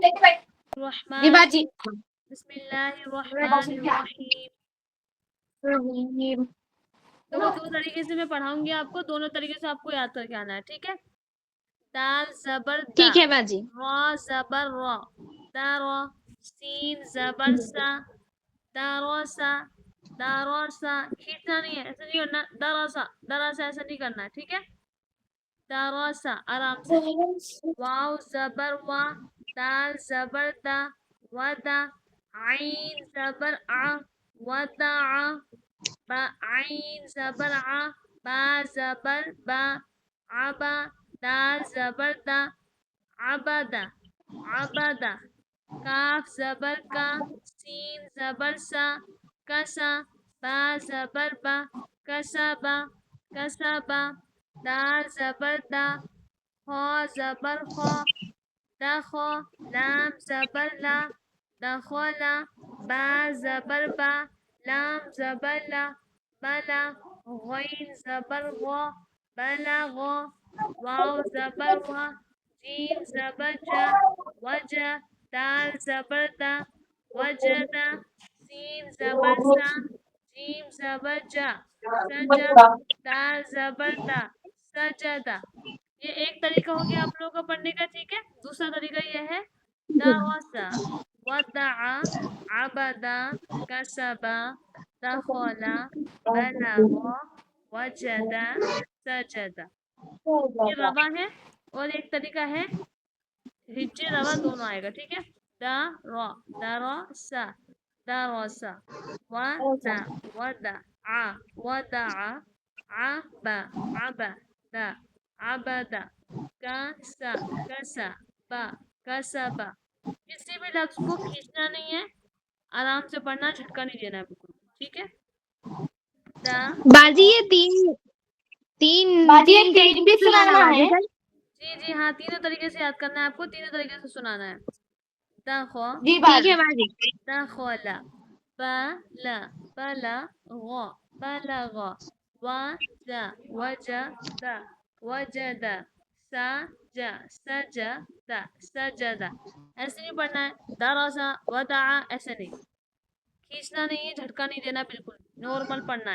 جی الرحمن باجی. بسم اللہ الرحمن الرحیم. تو دو طریقے سے میں پڑھاؤں گی آپ کو، دونوں طریقے سے آپ کو یاد کر کے آنا ہے، ٹھیک ہے؟ دال زبر دا، ٹھیک ہے باجی. را زبر را، دارا. سین زبر سا، داراسا، داراسا. کھینچنا نہیں ہے، ایسا نہیں کرنا، دراسا دراسا ایسا نہیں کرنا ہے، ٹھیک ہے؟ داراسا آرام سے. واو زبر وا، دال زبر دا، ودا. عین زبر آ، ودع. با عین زبر ع، با زبر با، عبا. دال زبر دا، عبدا عبدا. کاف زبر کا، سین زبر سا، کسا. با زبر با، کسبا کسبا. دال زبر دا، خا زبر خا، دخا. لام زبر لا، دخلا. با زبر با، لام زبر لا، بلا. غین زبر غا، بلغا. واو زبر وا، جیم زبر جا، وجا. دال زبر دا، وجدا. سین زبر سا، جیم زبر جا، سجا. دال زبر دا، سجدا. یہ ایک طریقہ ہو گیا آپ لوگوں کو پڑھنے کا، ٹھیک ہے؟ دوسرا طریقہ یہ ہے درسا، ودعا، عبدا، کسبا، دخلا، بلغا، وجدا، سجدا. یہ روا ہے، اور ایک طریقہ ہے ہجے روا دونوں آئے گا، ٹھیک ہے؟ دا را، دراسا، دراسا. ودا، ودع، ودع. عبا، عبدا، عبدا. کسا، کسبا، کسبا. کسی بھی لفظ کو کھینچنا نہیں ہے، آرام سے پڑھنا، جھٹکا نہیں دینا ہے بالکل، ٹھیک ہے؟ دا باجی یہ تین باجی یہ تین تین طریقے بھی سے سنانا سنانا باجی ہے. کل. جی ہاں، تینوں طریقے سے یاد کرنا ہے آپ کو، تینوں طریقے سے سنانا ہے. دخا، جی ٹھیک باجی. ہے باجی. دخلا. بلا، بلغا، بلغا. وجا، وجدا، وجدا. سجا، سجدا، سجدا. ایسے نہیں پڑھنا ہے، درسا، ودعا، ایسے نہیں. کھینچنا نہیں ہے، جھٹکا نہیں دینا، بالکل نارمل پڑھنا ہے.